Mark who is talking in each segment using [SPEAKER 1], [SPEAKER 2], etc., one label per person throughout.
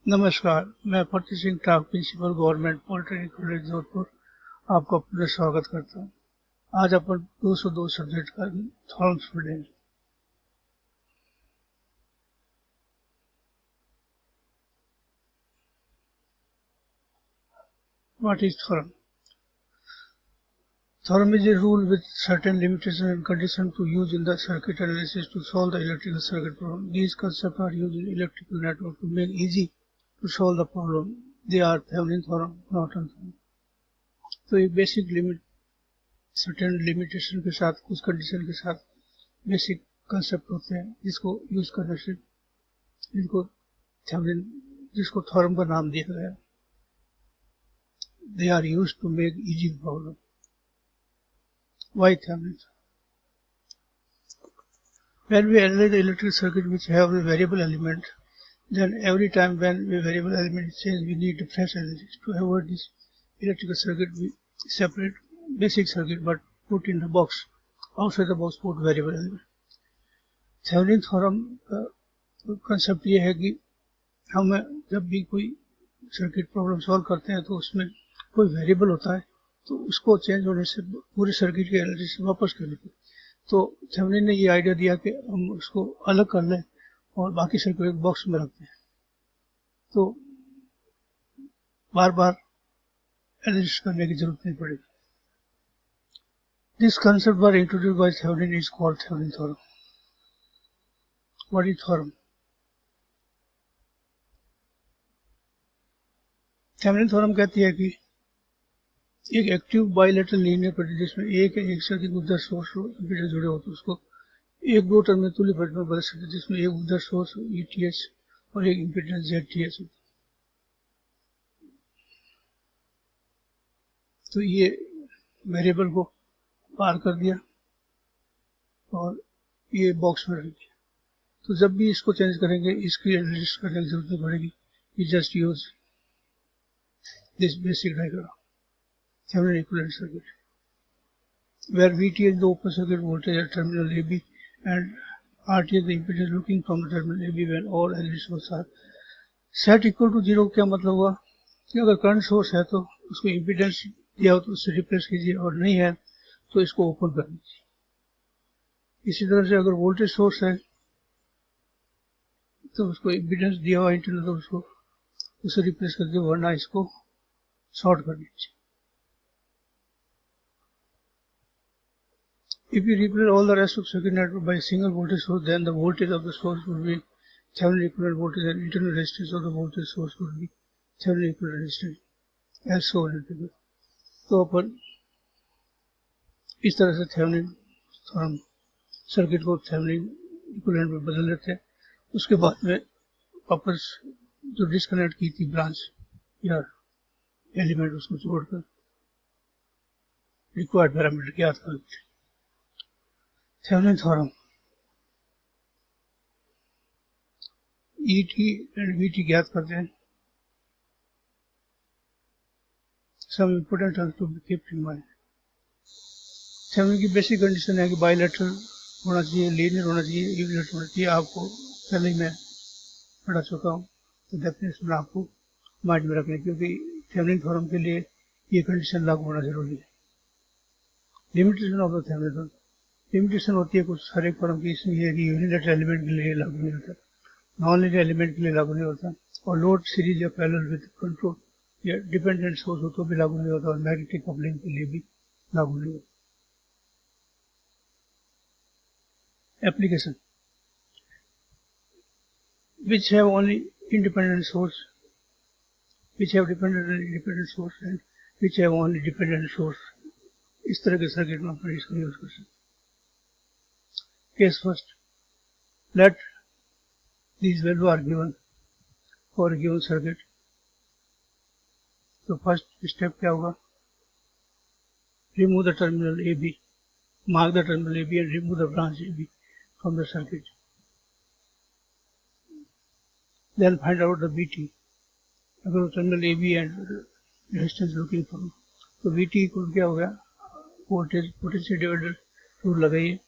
[SPEAKER 1] नमस्कार, मैं Fateh Singh Thakur principal government polytechnic college Jodhpur आपका पुनः स्वागत करता हूँ। आज अपन 202 सब्जेक्ट का थॉरम्स पढ़ेंगे। What is theorem? Theorem is a rule with certain limitations and conditions to use in the circuit analysis to solve the electrical circuit problem. These concepts are used in electrical network to make easy to solve the problem. They are Thevenin theorem, Norton theorem. तो ये basic limit certain limitation के साथ कुछ condition के साथ basic concept होते हैं जिसको यूज करने से जिनको थेवेनिन जिसको थ्योरम का नाम दिया गया। They are use to make easy problem. Why Thevenin? When we analyze the electric circuit which have a variable element, then every time when a variable element is changed, we need a fresh analysis. To avoid this electrical circuit, we separate basic circuit but put in the box. Outside the box put variable element. Thevenin theorem का concept ये है कि हम जब भी कोई circuit problem solve करते हैं तो उसमें कोई वेरिएबल होता है तो उसको चेंज होने से पूरे सर्किट की एनालिसिस वापस करनी पड़ती। तो थेवेनिन ने ये आइडिया दिया कि हम उसको अलग कर लें और बाकी सर्किट एक बॉक्स में रखते हैं तो बार बार एनालिसिस करने की जरूरत नहीं पड़ेगी। This concept was introduced by Thevenin is called Thevenin theorem. What is theorem? Thevenin theorem कहती है कि एक एक्टिव बाइलेटरल लीनियर सर्किट जिसमें एक से अधिक ऊर्जा सोर्स इम्पीडेंस जुड़े हो तो उसको एक दो टर्मिनल तुल्य सर्किट में बदल सकते हैं जिसमें एक ऊर्जा सोर्स ETH और एक इम्पीडेंस ZTH। तो ये वेरिएबल को पार कर दिया और ये बॉक्स में रख दिया। तो जब भी इसको चेंज करेंगे इसकी एनालिसिस करने की जरूरत नहीं पड़ेगी। You just use this basic diagram Thevenin equivalent circuit where VT is the open circuit voltage at terminal AB and RT is the impedance looking from the terminal AB when all LED sources are set equal to 0। क्या मतलब हुआ कि अगर current source है तो उसको impedance दिया हो तो उससे रिप्लेस कीजिए और नहीं है तो इसको ओपन कर दीजिए। इसी तरह से अगर वोल्टेज सोर्स है तो उसको इम्पीडेंस दिया हुआ इंटरनल तो उसको उससे रिप्लेस कर दीजिए वरना इसको शॉर्ट कर दीजिए। If you replace all the rest of circuit network by a single voltage source, then the voltage of the source would be Thevenin equivalent voltage and internal resistance of the voltage source would be Thevenin equivalent resistance as shown in the figure। तो अपन इस तरह से Thevenin theorem circuit को Thevenin equivalent में बदल देते हैं। उसके बाद में वापस जो डिस्कनेक्ट की थी ब्रांच या एलिमेंट उसको जोड़कर रिक्वायर्ड पैरामीटर ज्ञात कर देते हैं। Thevenin theorem ET and VT ज्ञात करते हैं। Some important terms to be kept in mind। Thevenin की बेसिक कंडीशन है कि बाइलेटरल होना चाहिए, लीनियर होना चाहिए, यूनिलेटरल होना चाहिए। आपको पहले ही मैं पढ़ा चुका हूँ तो डेफिनेशन आपको माइंड में रखने क्योंकि थेवेनिन थ्योरम के लिए ये कंडीशन लागू होना जरूरी है। Limitation of the Thevenin theorem limitation होती है कुछ हर एक थ्योरम की, इसमें यह कि यूनिलेटरल एलिमेंट के लिए लागू नहीं होता, नॉन लीनियर एलिमेंट के लिए लागू नहीं होता और लोड सीरीज या पैरेलल विद कंट्रोल या डिपेंडेंट सोर्स हो तो भी लागू नहीं होता और मैग्नेटिक कपलिंग के लिए भी लागू नहीं होता। Application which have only independent source, which have dependent and independent source and which have only dependent source, इस तरह के सर्किट में अपन इसको यूज कर सकते। Case first, let these values are given for a given circuit। तो first step क्या होगा? remove the terminal AB, mark the terminal AB and remove the branch AB from the circuit। Then find out the VT। अगर terminal AB and resistance looking for तो VT equal क्या हो गया? Voltage potential divider rule लगाइए।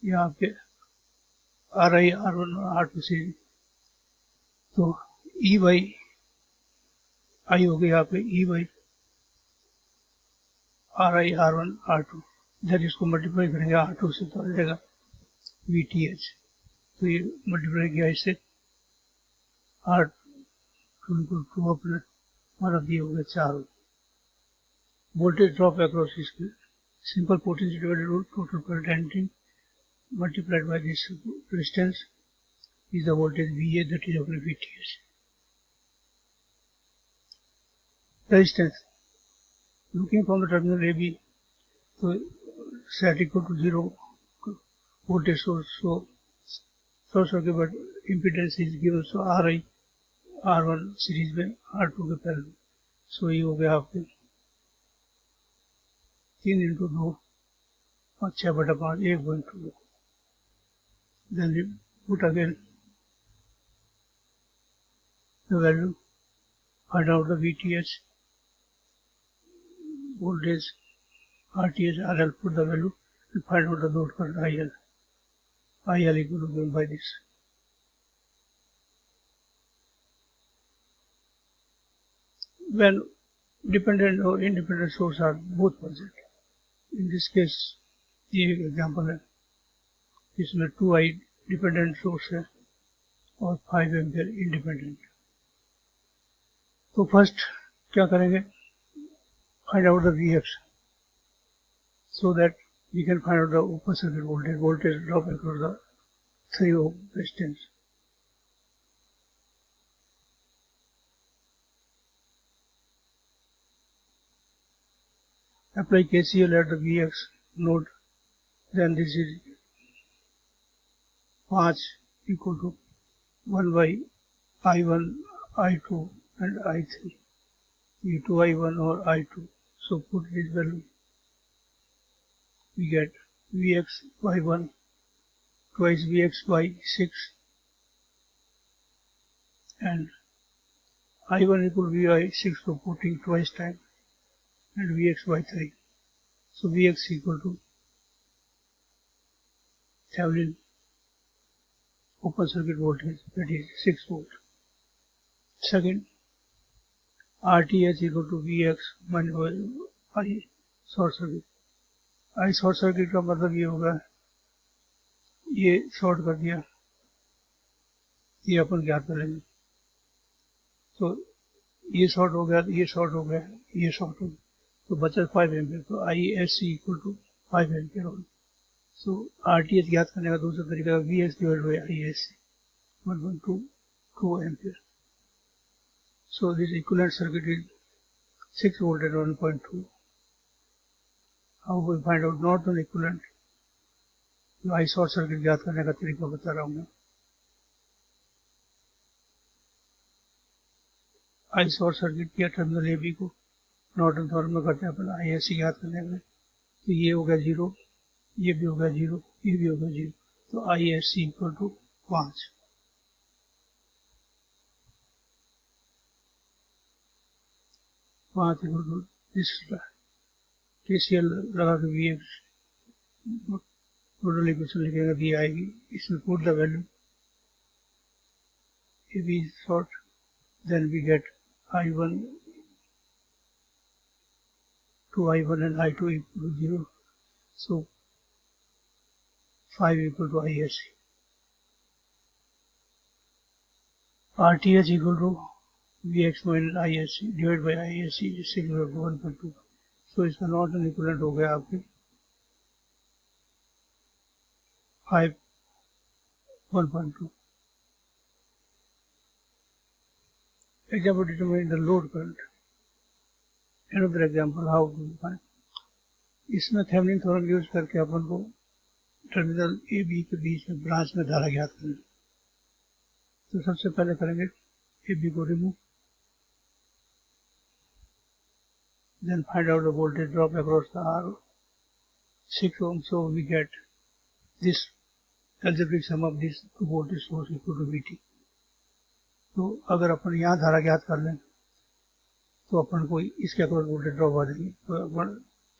[SPEAKER 1] यहाँ आपके RI R1 और R2 series तो E बाई आई हो गया यहाँ पे E by RI R1 R2, जब इसको मल्टीप्लाई करेंगे R2 से तो आ जाएगा VTH। तो ये मल्टीप्लाई किया इससे R2 को 2 अपने हमारा दिए हो गया 4। वोल्टेज ड्रॉप अक्रॉस इसके simple potential divided root total current entry multiplied by this resistance is the voltage VA, that is of VTH. Resistance. Looking from the terminal AB, so set equal to 0 voltage source, so source circuit but impedance is given, so RI R1 series में R2 के parallel, so ये हो गया आपके 3 into 2 और 6/5 1.2। Then we put again the value, find out the VTH, voltage, RTH, RL, put the value and find out the load current IL. IL equal to given by this. When dependent or independent sources are both present, in this case, ये example है, इसमें 2I dependent source है और 5 ampere independent। तो first क्या करेंगे, find out the Vx so that we can find out the open circuit voltage drop across the 3 ohm resistance। Apply KCL at the Vx node, then this is 5 equal to 1 by I1, I2 and I3, E2 I1 or I2. So put this value, we get Vx by 1 twice Vx by 6 and I1 equal to V by 6 for putting twice time and Vx by 3. So Vx equal to Thevenin open circuit voltage, that is 6 volt. Second, RTH equal to Vx minus I short circuit। I short circuit का मतलब ये होगा, ये short कर दिया, ये अपन ज्ञात कर लेंगे। तो ये शॉर्ट हो गया, ये शॉर्ट हो गया, ये शॉर्ट हो गया, तो बचा 5 एम्पियर। तो ISC इक्वल टू 5 एम्पियर होगा। सो RTH ज्ञात करने का दूसरा तरीका Vx divide by ISC 1.2 ampere. So this equivalent circuit is 6 volt at 1.2. How we find out Norton equivalent? I short circuit ज्ञात करने का तरीका बता रहा हूँ मैं। आई शॉर्ट सर्किट किया टर्मिनल AB को, नॉर्टन थ्योरम में करते हैं अपन ISC ज्ञात करने में। तो ये हो गया 0, ये भी हो गया 0, ये भी हो गया 0। तो ISC equal to 5। Equal to this KCL लगा के Vx टोटल इक्वेशन लिखेगा, दी आएगी। इसमें put the value, AB is short, then we get I1 to I1 and I2 equal to 0. So 5 equal to ISC. RTH equal to Vx minus ISC divided by ISC is equal to 1.2. So इसका Norton equivalent हो गया आपके 5 1.2. Example determining the load current. Another example how to find. इसमें Thevenin theorem use करके अपन को terminal A B के बीच में branch में धारा ज्ञात करना। तो सबसे पहले करेंगे ए बी को remove, then find out the voltage drop across the R 6 ohm. So we get this algebraic sum of these two voltage source equal to VT. तो अगर अपन यहाँ धारा ज्ञात कर लें तो अपन को इसके अक्रॉस वोल्टेज ड्रॉप आ जाएगी। तो अपन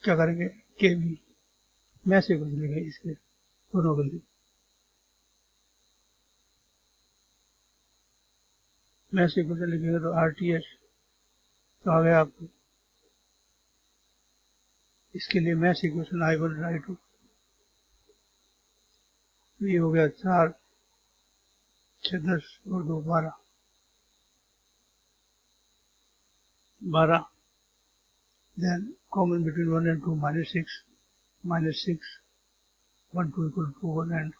[SPEAKER 1] क्या करेंगे, के बी मैं से कुछ लिखे इसके दोनों के लिए। मैथ इक्वेशन लिखेंगे तो RTH तो आ गया आपको। इसके लिए मैथ इक्वेशन I1 और I2 ये हो गया 4 6 10 और 2 12 then common between 1 and 2 -6 1 2 equal to 1 and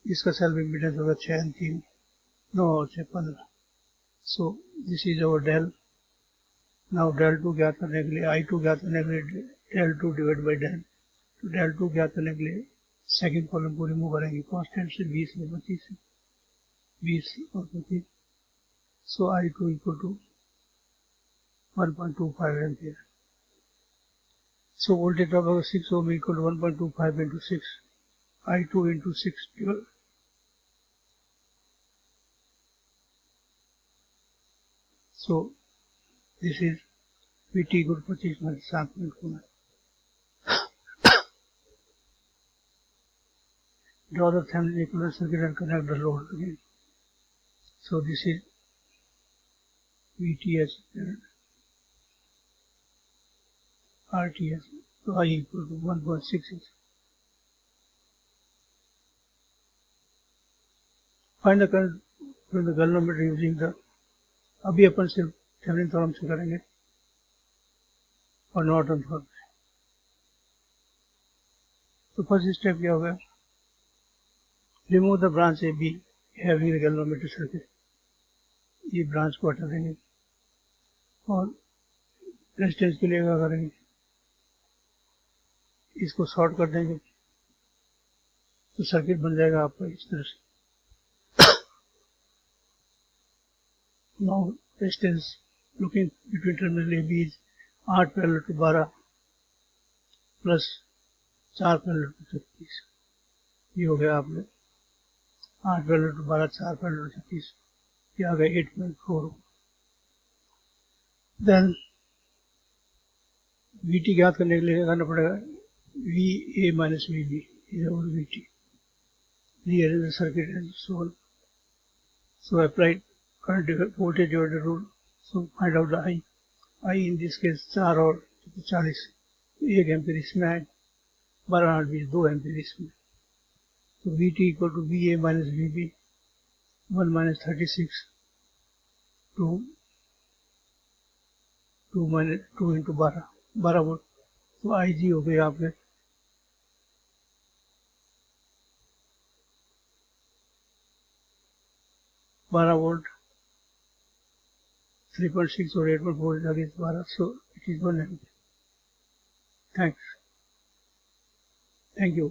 [SPEAKER 1] इसका सेल्फ इम्पीडेंस होगा 6 and 3 9 और 6 15। So this is our del. Now del 2 ज्ञात करने के लिए I2 ज्ञात करने के लिए डेल 2 डिवाइड बाई डेल, तो डेल 2 ज्ञात करने के लिए सेकेंड कॉलम को रिमूव करेंगे कांस्टेंट से 20 और 25 से 20 और 25। So I2 equal to 1.25 ampere. So voltage drop of 6 ohm equal to 1.25 into 6, I2 into 6 12. So this is VT equal to 25 minus 7.4. Draw the Thevenin equivalent circuit and connect the load again. So this is VTH and RTH. So I equal to 1.66. Find the current from the galvanometer using the, अभी अपन सिर्फ Thevenin theorem से करेंगे और Norton theorem से। तो first step क्या होगा, remove the branch A be having the galvanometer circuit. ये ब्रांच को हटा देंगे और रेजिस्टेंस के लिए क्या करेंगे, इसको शॉर्ट कर देंगे तो सर्किट बन जाएगा आपका इस तरह से। Now resistance looking between terminal A B 8 parallel to 12 plus 4 parallel to 36। ये हो गया आपने 8 पैरेलल टू 12 4 पैरेलल टू 36, ये आ गया 8.4। देन VT ज्ञात करने के लिए करना पड़ेगा VA minus VB is our VT. Rearrange the circuit and solve. So applied current voltage divider rule. So find out the I. I in this case 4 और 40, 1 ampere इसमें है, 12 और 20 2 एम्पीयर इसमें। तो VT equal to VA minus VB 1 minus 36 2 minus 2 into 12 volt. तो IG हो गया आपके 12 volt 3.6 or 8.4 against 12, so it is 1 ampere. Thank you.